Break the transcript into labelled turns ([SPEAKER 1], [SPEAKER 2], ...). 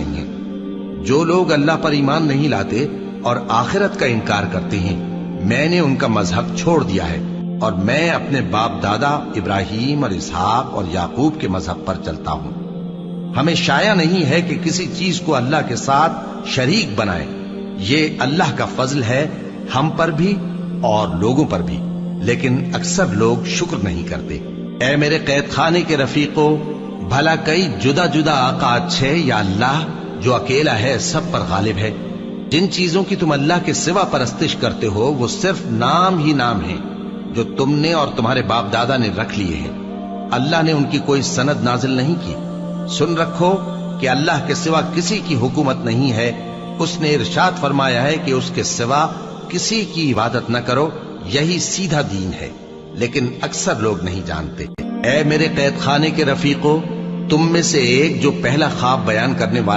[SPEAKER 1] سکھائیں گے۔ جو لوگ اللہ پر ایمان نہیں لاتے اور آخرت کا انکار کرتے ہیں، میں نے ان کا مذہب چھوڑ دیا ہے اور میں اپنے باپ دادا ابراہیم اور اسحاق اور یعقوب کے مذہب پر چلتا ہوں۔ ہمیں شایع نہیں ہے کہ کسی چیز کو اللہ کے ساتھ شریک بنائے۔ یہ اللہ کا فضل ہے ہم پر بھی اور لوگوں پر بھی، لیکن اکثر لوگ شکر نہیں کرتے۔ اے میرے قید خانے کے رفیقو، بھلا کئی جدا جدا آقا اچھے یا اللہ جو اکیلا ہے سب پر غالب ہے؟ جن چیزوں کی تم اللہ کے سوا پرستش کرتے ہو وہ صرف نام ہی نام ہیں جو تم نے اور تمہارے باپ دادا نے رکھ لیے ہیں۔ اللہ نے ان کی کوئی سند نازل نہیں کی۔ سن رکھو کہ اللہ کے سوا کسی کی حکومت نہیں ہے۔ اس نے ارشاد فرمایا ہے کہ اس کے سوا کسی کی عبادت نہ کرو، یہی سیدھا دین ہے، لیکن اکثر لوگ نہیں جانتے۔ اے میرے قید خانے کے رفیقو، تم میں سے ایک جو پہلا خواب بیان کرنے والا